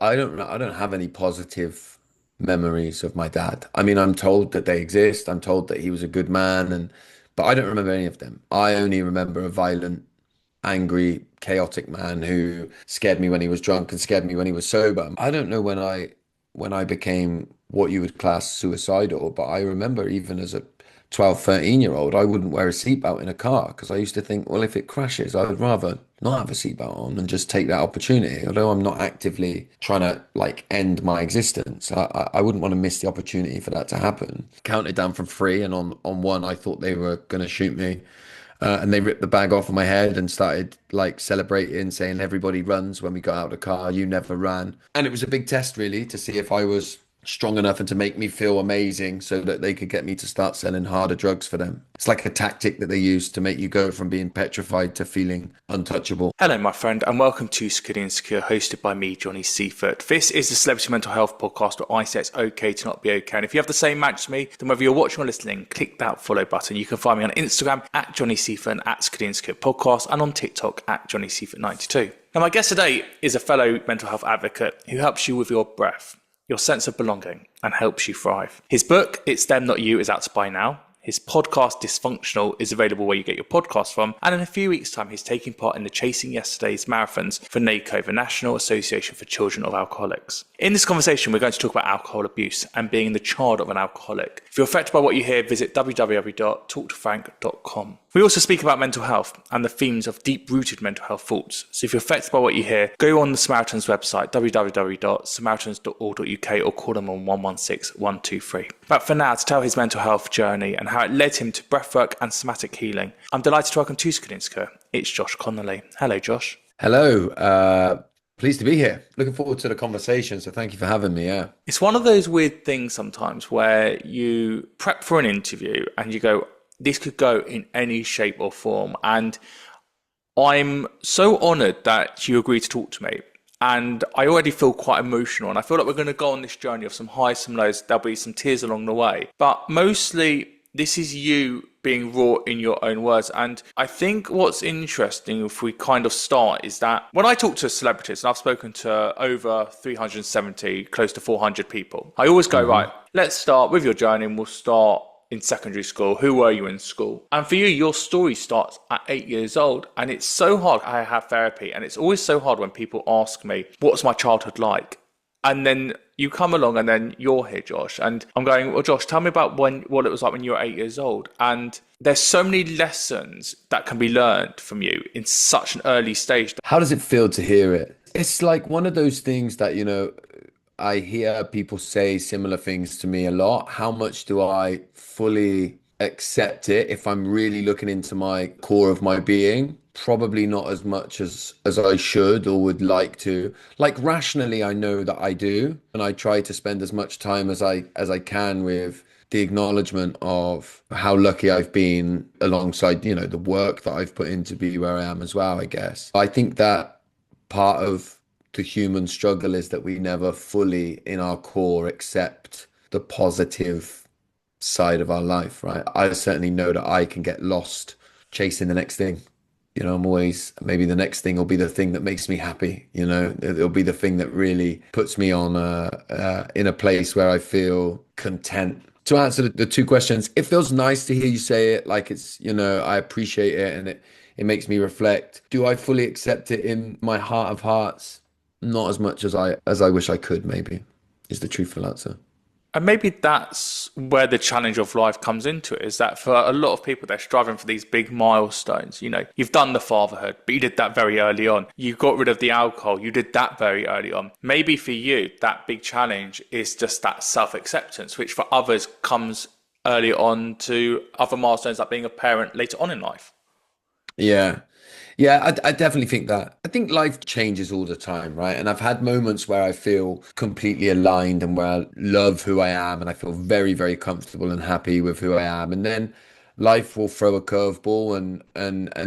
I don't have any positive memories of my dad. I mean, I'm told that they exist. I'm told that he was a good man, but I don't remember any of them. I only remember a violent, angry, chaotic man who scared me when he was drunk and scared me when he was sober. I don't know when I became what you would class suicidal, but I remember even as a 12, 13 year old, I wouldn't wear a seatbelt in a car because I used to think, well, if it crashes, I would rather not have a seatbelt on and just take that opportunity. Although I'm not actively trying to like end my existence, I wouldn't want to miss the opportunity for that to happen. Counted down from three, and on one, I thought they were going to shoot me. And they ripped the bag off of my head and started like celebrating, saying everybody runs when we got out of the car. You never ran. And it was a big test, really, to see if I was strong enough and to make me feel amazing so that they could get me to start selling harder drugs for them. It's like a tactic that they use to make you go from being petrified to feeling untouchable. Hello, my friend, and welcome to Secure and Secure, hosted by me, Johnny Seifert. This is the Celebrity Mental Health podcast where I say it's okay to not be okay. And if you have the same match as me, then whether you're watching or listening, click that follow button. You can find me on Instagram at Johnny Seifert and at Secure and Secure Podcast, and on TikTok at Johnny Seifert92. Now, my guest today is a fellow mental health advocate who helps you with your breath, your sense of belonging, and helps you thrive. His book, It's Them Not You, is out to buy now. His podcast, Dysfunctional, is available where you get your podcast from. And in a few weeks' time, he's taking part in the Chasing Yesterday's marathons for NACO, the National Association for Children of Alcoholics. In this conversation, we're going to talk about alcohol abuse and being the child of an alcoholic. If you're affected by what you hear, visit www.talktofrank.com. We also speak about mental health and the themes of deep-rooted mental health faults. So if you're affected by what you hear, go on the Samaritans website, www.samaritans.org.uk, or call them on 116 123. But for now, to tell his mental health journey and how it led him to breathwork and somatic healing, I'm delighted to welcome to Secure and Secure. It's Josh Connolly. Hello, Josh. Hello. Pleased to be here. Looking forward to the conversation. So thank you for having me. Yeah. It's one of those weird things sometimes where you prep for an interview and you go, this could go in any shape or form. And I'm so honoured that you agreed to talk to me. And I already feel quite emotional. And I feel like we're going to go on this journey of some highs, some lows. There'll be some tears along the way. But mostly, this is you being raw in your own words. And I think what's interesting, if we kind of start, is that when I talk to celebrities, and I've spoken to over 370, close to 400 people, I always go, right, let's start with your journey and we'll start in secondary school. Who were you in school? And for you, your story starts at 8 years old. And it's so hard. I have therapy, and it's always so hard when people ask me, what's my childhood like? And then you come along and then you're here, Josh. And I'm going, well, Josh, tell me about what it was like when you were 8 years old. And there's so many lessons that can be learned from you in such an early stage. How does it feel to hear it? It's like one of those things that, I hear people say similar things to me a lot. How much do I fully accept it if I'm really looking into my core of my being? Probably not as much as I should or would like to. Like rationally, I know that I do, and I try to spend as much time as I can with the acknowledgement of how lucky I've been alongside, the work that I've put in to be where I am as well, I guess. I think that part of the human struggle is that we never fully in our core accept the positive side of our life, right? I certainly know that I can get lost chasing the next thing. I'm always, maybe the next thing will be the thing that makes me happy. It'll be the thing that really puts me on in a place where I feel content. To answer the two questions, it feels nice to hear you say it, like it's, I appreciate it, and it makes me reflect. Do I fully accept it in my heart of hearts? Not as much as I wish I could, maybe, is the truthful answer. And maybe that's where the challenge of life comes into it, is that for a lot of people, they're striving for these big milestones. You've done the fatherhood, but you did that very early on. You got rid of the alcohol. You did that very early on. Maybe for you, that big challenge is just that self-acceptance, which for others comes early on to other milestones like being a parent later on in life. Yeah. Yeah, I definitely think that. I think life changes all the time, right? And I've had moments where I feel completely aligned and where I love who I am and I feel very, very comfortable and happy with who I am. And then life will throw a curveball and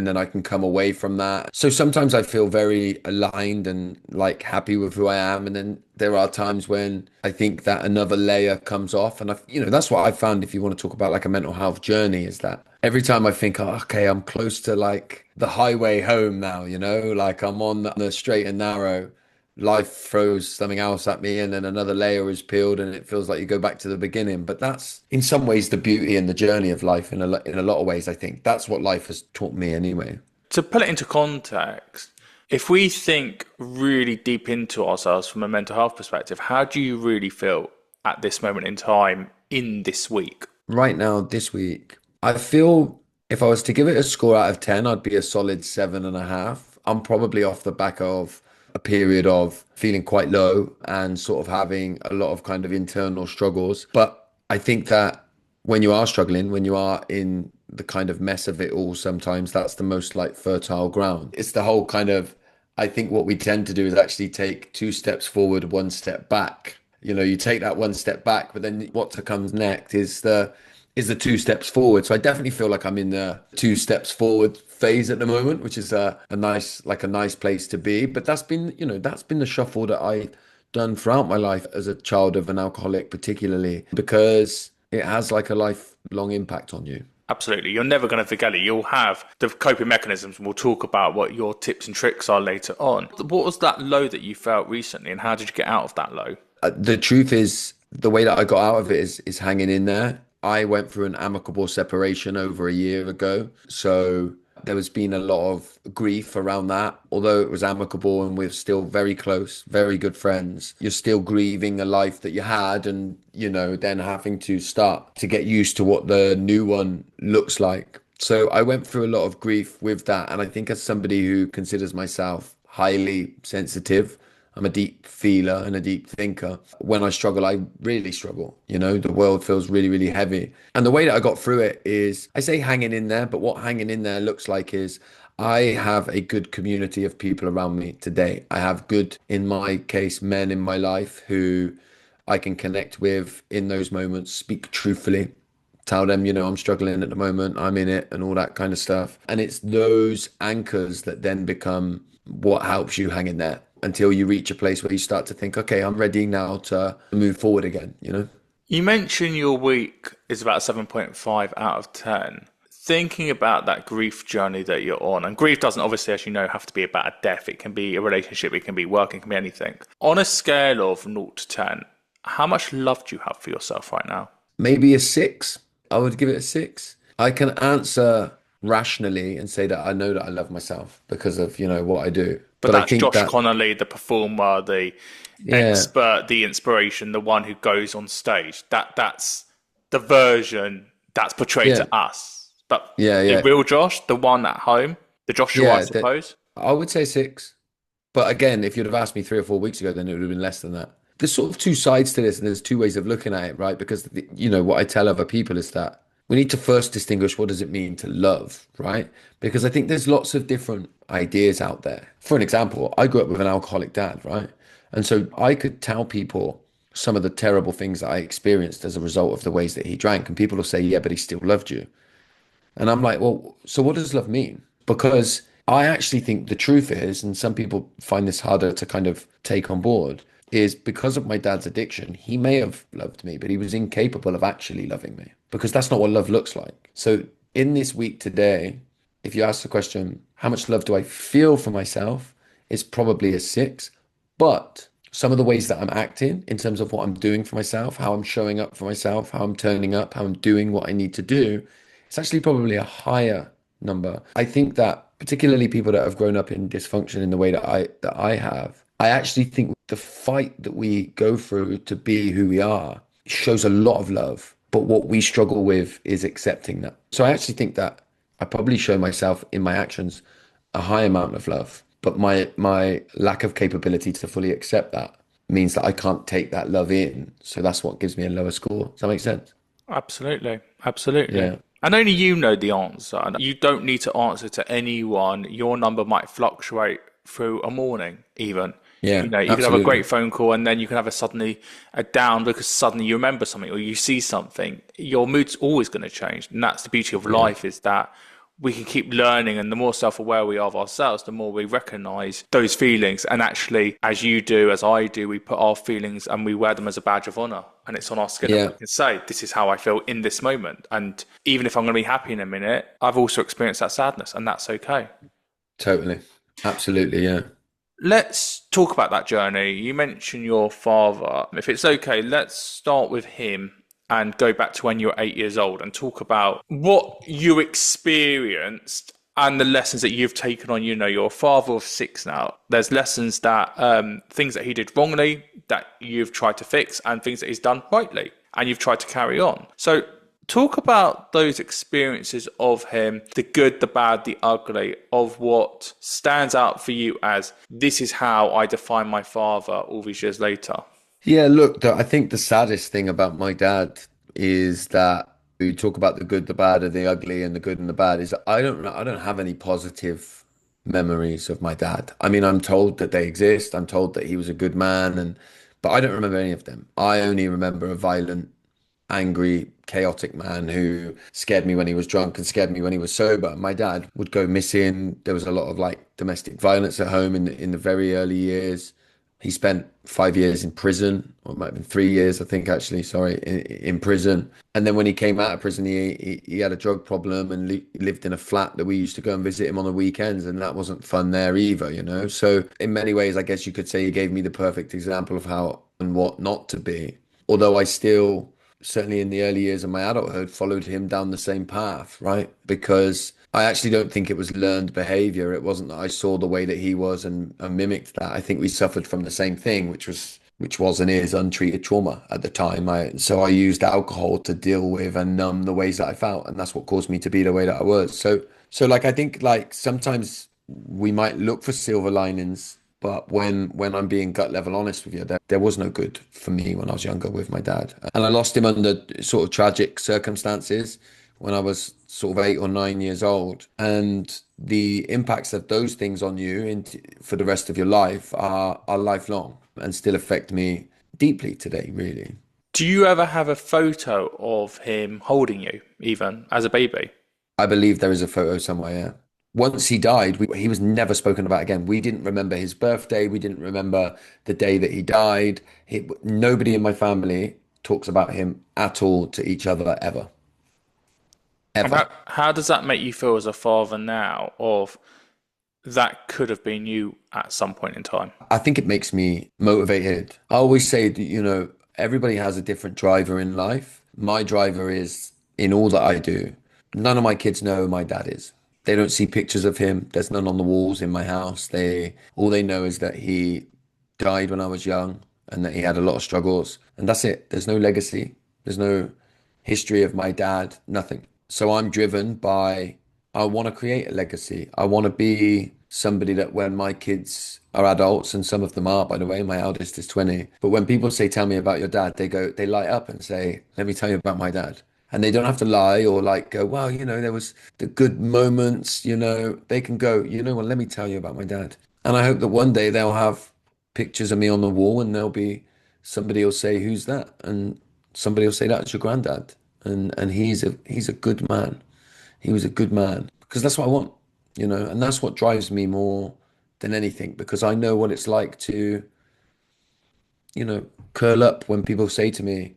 then I can come away from that. So sometimes I feel very aligned and like happy with who I am. And then there are times when I think that another layer comes off. And that's what I found, if you want to talk about like a mental health journey, is that every time I think, oh, okay, I'm close to like the highway home now, like I'm on the straight and narrow. life throws something else at me and then another layer is peeled and it feels like you go back to the beginning. But that's in some ways the beauty and the journey of life in a lot of ways, I think. That's what life has taught me anyway. To put it into context, if we think really deep into ourselves from a mental health perspective, how do you really feel at this moment in time in this week? Right now, this week, I feel if I was to give it a score out of 10, I'd be a solid 7.5. I'm probably off the back of a period of feeling quite low and sort of having a lot of kind of internal struggles. But I think that when you are struggling, when you are in the kind of mess of it all, sometimes that's the most like fertile ground. It's the whole kind of, I think what we tend to do is actually take two steps forward, one step back. You take that one step back, but then what comes next is the two steps forward. So I definitely feel like I'm in the two steps forward phase at the moment, which is a nice place to be. But that's been the shuffle that I done throughout my life as a child of an alcoholic, particularly because it has like a lifelong impact on you. Absolutely. You're never going to forget it. You'll have the coping mechanisms, and we'll talk about what your tips and tricks are later on. What was that low that you felt recently, and how did you get out of that low? The truth is, the way that I got out of it is hanging in there. I went through an amicable separation over a year ago, so there has been a lot of grief around that. Although it was amicable and we're still very close, very good friends, you're still grieving a life that you had, and then having to start to get used to what the new one looks like. So I went through a lot of grief with that, and I think as somebody who considers myself highly sensitive, I'm a deep feeler and a deep thinker. When I struggle, I really struggle. The world feels really, really heavy. And the way that I got through it is, I say hanging in there, but what hanging in there looks like is I have a good community of people around me today. I have good, in my case, men in my life who I can connect with in those moments, speak truthfully, tell them, I'm struggling at the moment, I'm in it, and all that kind of stuff. And it's those anchors that then become what helps you hang in there until you reach a place where you start to think, okay, I'm ready now to move forward again. You mentioned your week is about 7.5 out of 10. Thinking about that grief journey that you're on, and grief doesn't obviously, as you know, have to be about a death. It can be a relationship, it can be work, it can be anything. On a scale of 0 to 10, how much love do you have for yourself right now? Maybe a 6. I would give it a 6. I can answer rationally and say that I know that I love myself because of, what I do. But But I that's think Josh that, Connolly, the performer, the yeah, expert, the inspiration, the one who goes on stage. That's the version that's portrayed yeah, to us. But yeah, the yeah, real Josh, the one at home, the Joshua, I yeah, that suppose. I would say 6. But again, if you'd have asked me 3 or 4 weeks ago, then it would have been less than that. There's sort of two sides to this, and there's two ways of looking at it, right? Because what I tell other people is that we need to first distinguish what does it mean to love, right? Because I think there's lots of different ideas out there. For an example, I grew up with an alcoholic dad, right? And so I could tell people some of the terrible things that I experienced as a result of the ways that he drank, and people will say, "Yeah, but he still loved you." And I'm like, well, so what does love mean? Because I actually think the truth is, and some people find this harder to kind of take on board, is because of my dad's addiction, he may have loved me, but he was incapable of actually loving me because that's not what love looks like. So in this week today, if you ask the question, how much love do I feel for myself? It's probably a 6. But some of the ways that I'm acting in terms of what I'm doing for myself, how I'm showing up for myself, how I'm turning up, how I'm doing what I need to do, it's actually probably a higher number. I think that particularly people that have grown up in dysfunction in the way that I have, I actually think the fight that we go through to be who we are shows a lot of love. But what we struggle with is accepting that. So I actually think that I probably show myself in my actions a high amount of love, but my lack of capability to fully accept that means that I can't take that love in. So that's what gives me a lower score. Does that make sense? Absolutely. Absolutely. Yeah. And only you know the answer. And you don't need to answer to anyone. Your number might fluctuate through a morning, even. Yeah, You could have a absolutely. great phone call and then you can have suddenly a down because suddenly you remember something or you see something. Your mood's always going to change. And that's the beauty of Yeah. life is that we can keep learning, and the more self-aware we are of ourselves, the more we recognize those feelings. And actually, as you do, as I do, we put our feelings and we wear them as a badge of honor, and it's on our skin, and Yeah, we can say, this is how I feel in this moment. And even if I'm going to be happy in a minute, I've also experienced that sadness, and that's okay. totally. Absolutely. Yeah. Let's talk about that journey. You mentioned your father. If it's okay, let's start with him and go back to when you were 8 years old and talk about what you experienced and the lessons that you've taken on. You're a father of six now. There's lessons that, things that he did wrongly that you've tried to fix and things that he's done rightly and you've tried to carry on. So talk about those experiences of him, the good, the bad, the ugly, of what stands out for you as this is how I define my father all these years later. Yeah, look, I think the saddest thing about my dad is that we talk about the good, the bad, and the ugly, and the good and the bad. Is I don't have any positive memories of my dad. I mean, I'm told that they exist. I'm told that he was a good man, and but I don't remember any of them. I only remember a violent, angry, chaotic man who scared me when he was drunk and scared me when he was sober. My dad would go missing. There was a lot of like domestic violence at home in the very early years. He spent 5 years in prison, or it might have been 3 years, I think, actually, sorry, in prison. And then when he came out of prison, he had a drug problem and li lived in a flat that we used to go and visit him on the weekends, and that wasn't fun there either, you know? So in many ways, I guess you could say he gave me the perfect example of how and what not to be. Although I still, certainly in the early years of my adulthood, followed him down the same path, right? Because I actually don't think it was learned behavior. It wasn't that I saw the way that he was and mimicked that. I think we suffered from the same thing, which was and is untreated trauma at the time. So I used alcohol to deal with and numb the ways that I felt, and that's what caused me to be the way that I was. So like I think like sometimes we might look for silver linings, but when I'm being gut level honest with you, there was no good for me when I was younger with my dad. And I lost him under sort of tragic circumstances when I was sort of 8 or 9 years old. And the impacts of those things on you for the rest of your life are lifelong and still affect me deeply today, really. Do you ever have a photo of him holding you, even as a baby? I believe there is a photo somewhere, yeah. Once he died, he was never spoken about again. We didn't remember his birthday. We didn't remember the day that he died. Nobody in my family talks about him at all to each other ever, And ever. how does that make you feel as a father now of that could have been you at some point in time? I think it makes me motivated. I always say that, everybody has a different driver in life. My driver is in all that I do. None of my kids know who my dad is. They don't see pictures of him. There's none on the walls in my house. All they know is that he died when I was young and that he had a lot of struggles. And that's it. There's no legacy. There's no history of my dad, nothing. So I'm driven by, I want to create a legacy. I want to be somebody that when my kids are adults, and some of them are, by the way, my eldest is 20. But when people say, tell me about your dad, they light up and say, let me tell you about my dad. And they don't have to lie or like go, well, there was the good moments, they can go, well, let me tell you about my dad. And I hope that one day they'll have pictures of me on the wall and there'll be somebody will say, who's that? And somebody will say, that's your granddad. And he's a good man. He was a good man because that's what I want, and that's what drives me more than anything because I know what it's like to, curl up when people say to me,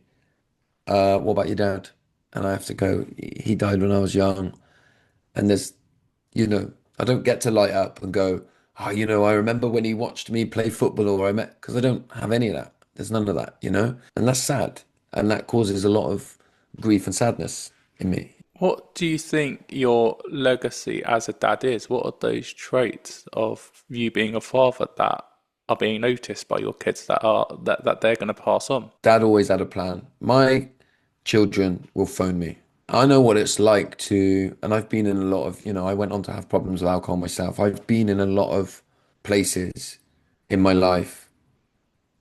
what about your dad? And I have to go, he died when I was young. And I don't get to light up and go, oh, I remember when he watched me play football or I met, because I don't have any of that. There's none of that, and that's sad. And that causes a lot of grief and sadness in me. What do you think your legacy as a dad is? What are those traits of you being a father that are being noticed by your kids that they're going to pass on? Dad always had a plan. My children will phone me. I know what it's like and I've been in a lot of, I went on to have problems with alcohol myself. I've been in a lot of places in my life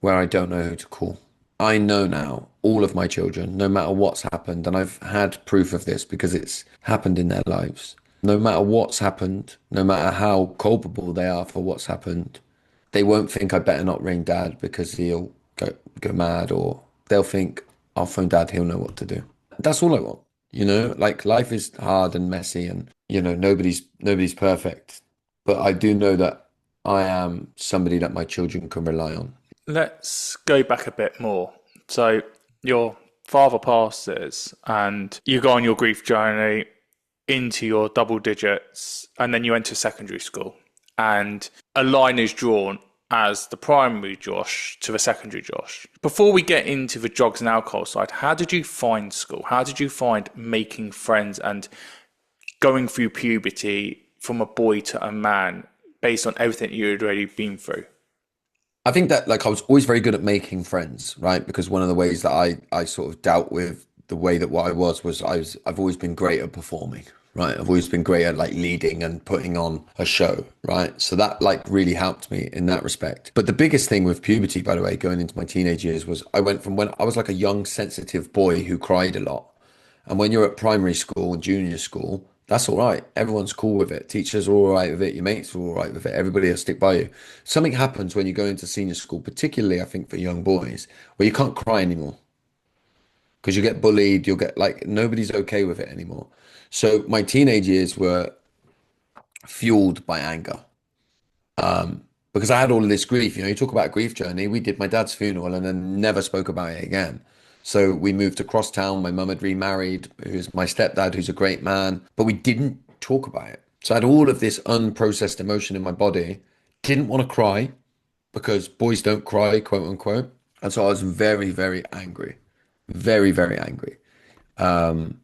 where I don't know who to call. I know now all of my children, no matter what's happened, and I've had proof of this because it's happened in their lives. No matter what's happened, no matter how culpable they are for what's happened, they won't think I better not ring dad because he'll go mad, or they'll think I'll phone dad, he'll know what to do. That's all I want. Like life is hard and messy and nobody's perfect. But I do know that I am somebody that my children can rely on. Let's go back a bit more. So, your father passes, and you go on your grief journey into your double digits, and then you enter secondary school, and a line is drawn as the primary Josh to the secondary Josh. Before we get into the drugs and alcohol side, how did you find school? How did you find making friends and going through puberty from a boy to a man based on everything you had already been through? I think that like I was always very good at making friends, right? Because one of the ways that I sort of dealt with the way that what I've always been great at performing, right? I've always been great at like leading and putting on a show, right? So that like really helped me in that respect. But the biggest thing with puberty, by the way, going into my teenage years was I went from when I was like a young, sensitive boy who cried a lot. And when you're at primary school and junior school, that's all right. Everyone's cool with it. Teachers are all right with it. Your mates are all right with it. Everybody will stick by you. Something happens when you go into senior school, particularly I think for young boys, where you can't cry anymore because you get bullied. You'll get like nobody's okay with it anymore. So my teenage years were fueled by anger because I had all of this grief. You know, you talk about a grief journey. We did my dad's funeral and then never spoke about it again. So we moved across town. My mum had remarried, who's my stepdad, who's a great man, but we didn't talk about it. So I had all of this unprocessed emotion in my body. Didn't want to cry because boys don't cry, quote unquote. And so I was very, very angry, very, very angry. And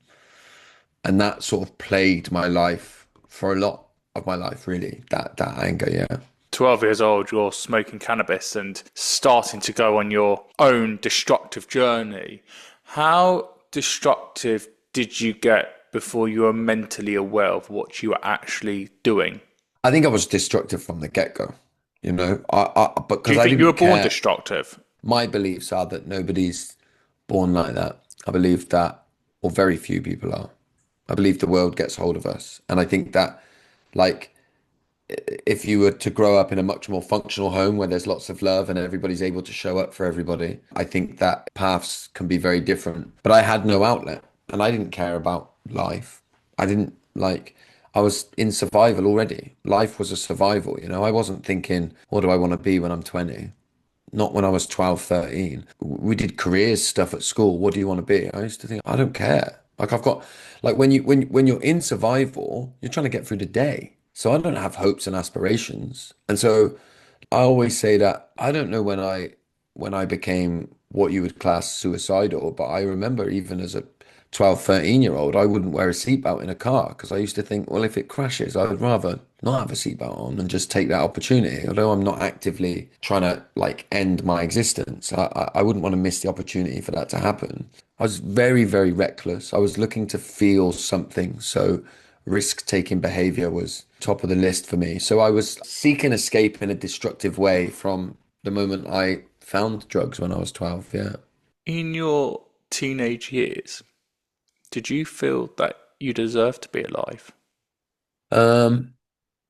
that sort of plagued my life for a lot of my life, really. That anger, yeah. 12 years old, you're smoking cannabis and starting to go on your own destructive journey. How destructive did you get before you were mentally aware of what you were actually doing? I think I was destructive from the get-go, you know, Do because you I think you were didn't born care. destructive? My beliefs are that nobody's born like that. I believe that, or very few people are. I believe the world gets hold of us. And I think that, like, if you were to grow up in a much more functional home where there's lots of love and everybody's able to show up for everybody, I think that paths can be very different. But I had no outlet and I didn't care about life. I didn't like, I was in survival already. Life was a survival, you know. I wasn't thinking, what do I want to be when I'm 20? Not when I was 12, 13. We did careers stuff at school. What do you want to be? I used to think, I don't care. Like I've got like when you're in survival, you're trying to get through the day. So I don't have hopes and aspirations. And so I always say that I don't know when I became what you would class suicidal, but I remember even as a 12, 13 year old, I wouldn't wear a seatbelt in a car because I used to think, well, if it crashes, I would rather not have a seatbelt on and just take that opportunity. Although I'm not actively trying to like end my existence, I wouldn't want to miss the opportunity for that to happen. I was very, very reckless. I was looking to feel something. So risk-taking behavior was top of the list for me. So I was seeking escape in a destructive way from the moment I found drugs when I was 12. Yeah. In your teenage years, did you feel that you deserved to be alive? Um,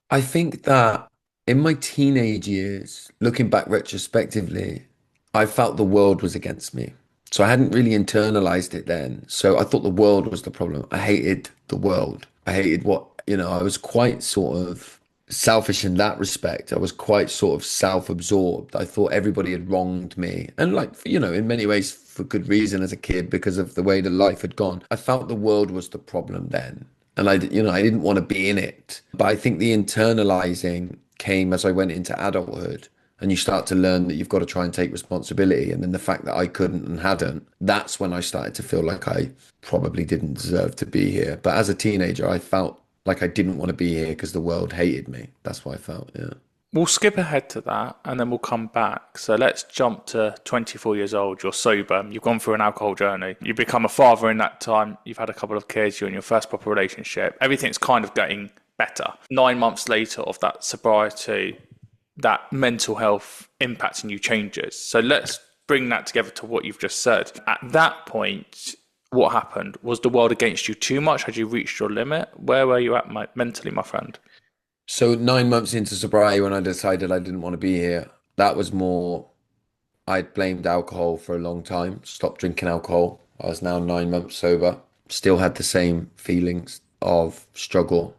I think that in my teenage years, looking back retrospectively, I felt the world was against me. So I hadn't really internalized it then. So I thought the world was the problem. I hated the world. I hated what, you know, I was quite sort of selfish in that respect. I was quite sort of self-absorbed. I thought everybody had wronged me. And like, you know, in many ways for good reason as a kid because of the way the life had gone. I felt the world was the problem then. And I didn't want to be in it. But I think the internalizing came as I went into adulthood and you start to learn that you've got to try and take responsibility. And then the fact that I couldn't and hadn't, that's when I started to feel like I probably didn't deserve to be here. But as a teenager, I felt like I didn't want to be here because the world hated me. That's what I felt. Yeah. We'll skip ahead to that and then we'll come back. So let's jump to 24 years old. You're sober. You've gone through an alcohol journey. You've become a father in that time. You've had a couple of kids. You're in your first proper relationship. Everything's kind of getting better. 9 months later of that sobriety, that mental health impacting you changes. So let's bring that together to what you've just said. At that point, what happened? Was the world against you too much? Had you reached your limit? Where were you at mentally, my friend? So 9 months into sobriety, when I decided I didn't want to be here, that was more, I'd blamed alcohol for a long time, stopped drinking alcohol. I was now 9 months sober, still had the same feelings of struggle.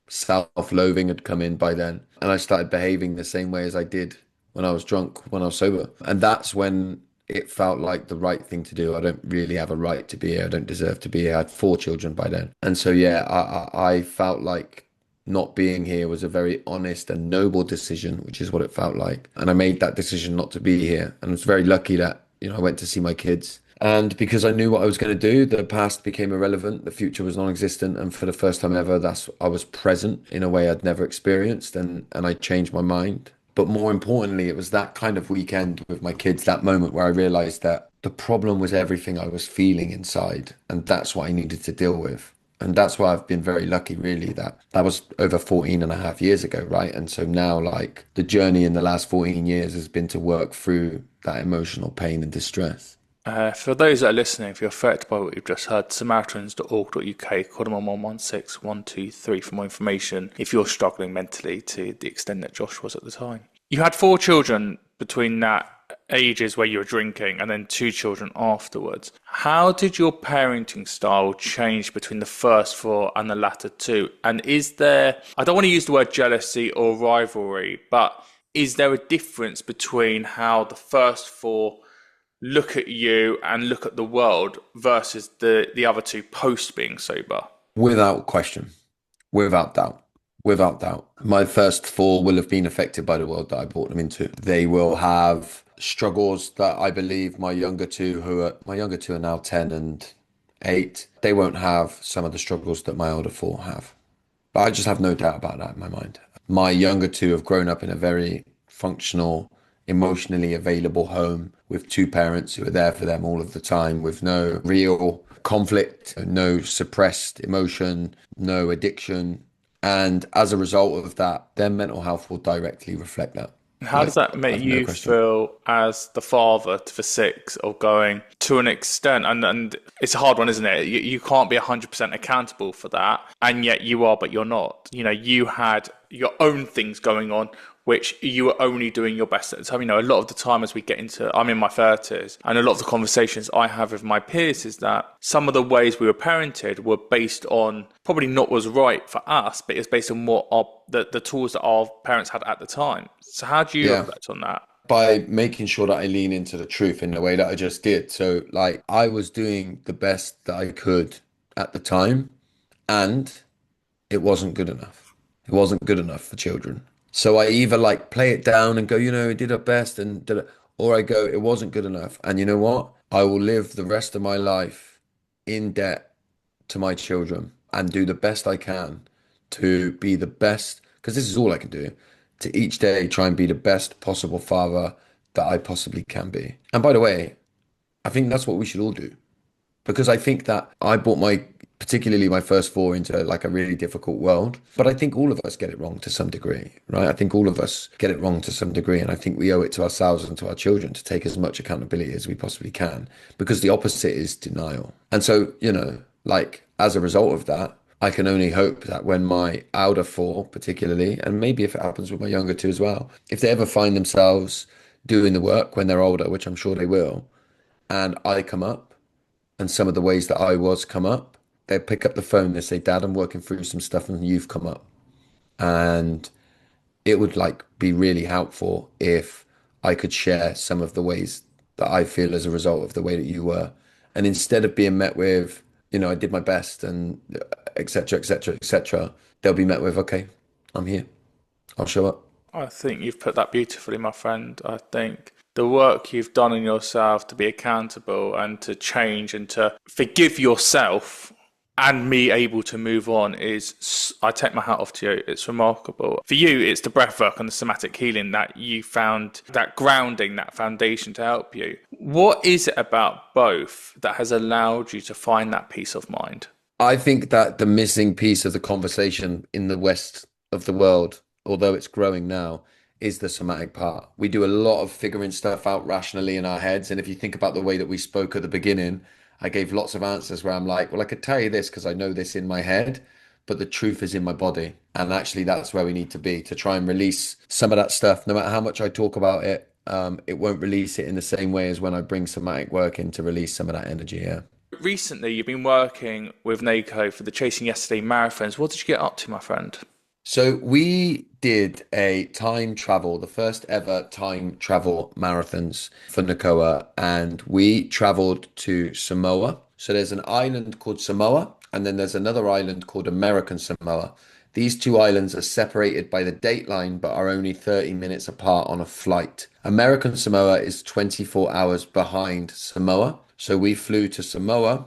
Self-loathing had come in by then. And I started behaving the same way as I did when I was drunk, when I was sober. And that's when it felt like the right thing to do. I don't really have a right to be here. I don't deserve to be here. I had 4 children by then. And so, yeah, I felt like not being here was a very honest and noble decision, which is what it felt like. And I made that decision not to be here. And I was very lucky that, I went to see my kids. And because I knew what I was going to do, the past became irrelevant, the future was non-existent, and for the first time ever, I was present in a way I'd never experienced, and I changed my mind. But more importantly, it was that kind of weekend with my kids, that moment where I realized that the problem was everything I was feeling inside, and that's what I needed to deal with. And that's why I've been very lucky, really, that that was over 14 and a half years ago, right? And so now, like, the journey in the last 14 years has been to work through that emotional pain and distress. For those that are listening, if you're affected by what you've just heard, samaritans.org.uk, call them on 116 123 for more information if you're struggling mentally to the extent that Josh was at the time. You had four children between that ages where you were drinking and then two children afterwards. How did your parenting style change between the first four and the latter two? And is there, I don't want to use the word jealousy or rivalry, but is there a difference between how the first four look at you and look at the world versus the other two post being sober? Without question, without doubt. Without doubt. My first four will have been affected by the world that I brought them into. They will have struggles that I believe my younger two are now 10 and 8. They won't have some of the struggles that my older four have. But I just have no doubt about that in my mind. My younger two have grown up in a very functional, emotionally available home with two parents who are there for them all of the time, with no real conflict, no suppressed emotion, no addiction. And as a result of that, their mental health will directly reflect that. How does Like, that make I've no you question. feel as the father to the six of going to an extent? And it's a hard one, isn't it? You can't be 100% accountable for that. And yet you are, but you're not. You had your own things going on, which you were only doing your best at the time. A lot of the time as we get into, I'm in my 30s, and a lot of the conversations I have with my peers is that some of the ways we were parented were based on probably not was right for us, but it's based on what the tools that our parents had at the time. So how do you Yeah. reflect on that? By making sure that I lean into the truth in the way that I just did. So, like, I was doing the best that I could at the time, and it wasn't good enough. It wasn't good enough for children. So I either like play it down and go, we did our best and did it, or I go, it wasn't good enough. And you know what? I will live the rest of my life in debt to my children and do the best I can to be the best, because this is all I can do, to each day try and be the best possible father that I possibly can be. And by the way, I think that's what we should all do because I think that I brought particularly my first four into like a really difficult world. But I think all of us get it wrong to some degree, right? I think all of us get it wrong to some degree. And I think we owe it to ourselves and to our children to take as much accountability as we possibly can because the opposite is denial. And so, like as a result of that, I can only hope that when my outer four, particularly, and maybe if it happens with my younger two as well, if they ever find themselves doing the work when they're older, which I'm sure they will, and I come up, and some of the ways that I was come up, they pick up the phone, they say, Dad, I'm working through some stuff and you've come up. And it would like be really helpful if I could share some of the ways that I feel as a result of the way that you were. And instead of being met with, I did my best and et cetera, et cetera, et cetera, they'll be met with, okay, I'm here. I'll show up. I think you've put that beautifully, my friend. I think the work you've done in yourself to be accountable and to change and to forgive yourself and me able to move on I take my hat off to you. It's remarkable. For you, it's the breathwork and the somatic healing that you found, that grounding, that foundation to help you. What is it about both that has allowed you to find that peace of mind? I think that the missing piece of the conversation in the West of the world, although it's growing now, is the somatic part. We do a lot of figuring stuff out rationally in our heads. And if you think about the way that we spoke at the beginning, I gave lots of answers where I'm like, well, I could tell you this because I know this in my head, but the truth is in my body. And actually, that's where we need to be to try and release some of that stuff. No matter how much I talk about it, it won't release it in the same way as when I bring somatic work in to release some of that energy. Yeah. Recently, you've been working with NACO for the Chasing Yesterday marathons. What did you get up to, my friend? So we did a time travel, the first ever time travel marathons for Nakoa, and we traveled to Samoa. So there's an island called Samoa, and then there's another island called American Samoa. These two islands are separated by the date line but are only 30 minutes apart on a flight. American Samoa is 24 hours behind Samoa. So we flew to Samoa.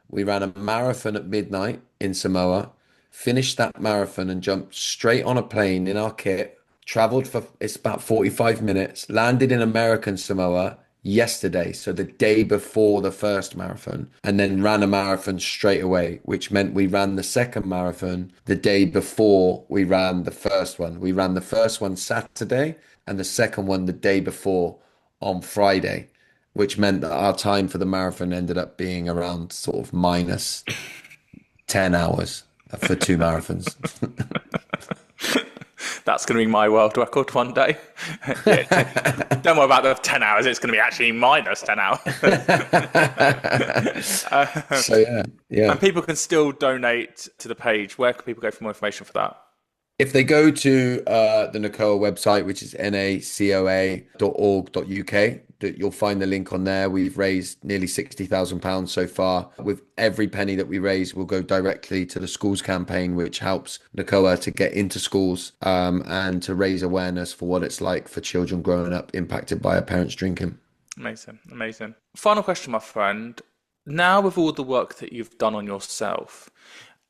We ran a marathon at midnight in Samoa, finished that marathon and jumped straight on a plane in our kit, traveled for it's about 45 minutes, landed in American Samoa yesterday, so the day before the first marathon, and then ran a marathon straight away, which meant we ran the second marathon the day before we ran the first one. We ran the first one Saturday and the second one the day before on Friday, which meant that our time for the marathon ended up being around sort of minus 10 hours for two marathons. That's going to be my world record one day. Yeah, don't worry about the 10 hours. It's going to be actually minus 10 hours. So yeah, yeah. And people can still donate to the page. Where can people go for more information for that? If they go to the NACOA website, which is nacoa.org.uk, that you'll find the link on there. We've raised nearly £60,000 so far. With every penny that we raise, will go directly to the schools campaign, which helps NACOA to get into schools and to raise awareness for what it's like for children growing up impacted by a parent's drinking. Amazing, amazing. Final question, my friend. Now, with all the work that you've done on yourself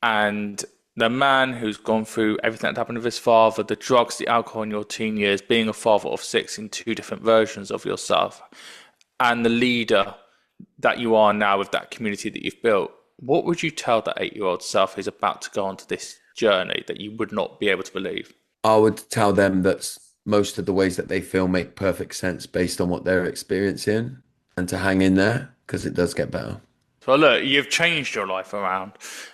and the man who's gone through everything that happened with his father, the drugs, the alcohol in your teen years, being a father of six in two different versions of yourself, and the leader that you are now with that community that you've built, what would you tell that 8-year-old self who's about to go onto this journey that you would not be able to believe? I would tell them that most of the ways that they feel make perfect sense based on what they're experiencing, and to hang in there because it does get better. So look, you've changed your life around.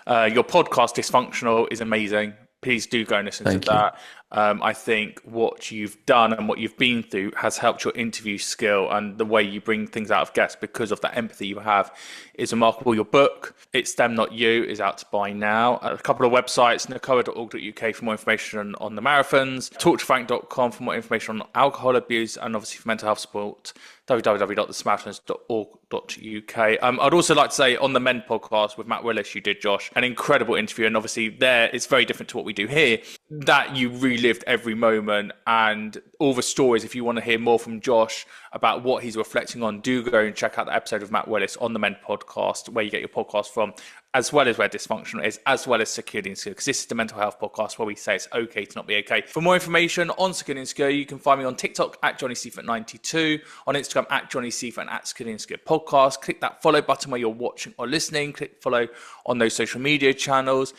Your podcast, Dysfunctional, is amazing. Please do go and listen to that. I think what you've done and what you've been through has helped your interview skill and the way you bring things out of guests because of that empathy you have is remarkable. Your book, It's Them Not You, is out to buy now. A couple of websites, nacoa.org.uk for more information on the marathons, talktofrank.com for more information on alcohol abuse and obviously for mental health support, www.thesamaritans.org.uk. I'd also like to say on the Men podcast with Matt Willis, you did, Josh, an incredible interview. And obviously there, it's very different to what we do here, that you relived every moment and all the stories. If you want to hear more from Josh about what he's reflecting on, do go and check out the episode of Matt Willis on the Men podcast, where you get your podcast from, as well as where Dysfunctional is, as well as Security and Secure, because this is the mental health podcast where we say it's okay to not be okay. For more information on Security and Secure, you can find me on TikTok at Johnny Seifert 92, on Instagram at Johnny Seifert and at Security and Secure podcast. Click that follow button where you're watching or listening. Click follow on those social media channels.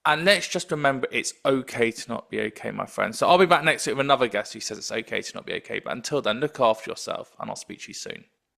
And let's just remember, it's okay to not be okay, my friends. So I'll be back next week with another guest who says it's okay to not be okay. But until then, look after yourself and I'll speak to you soon.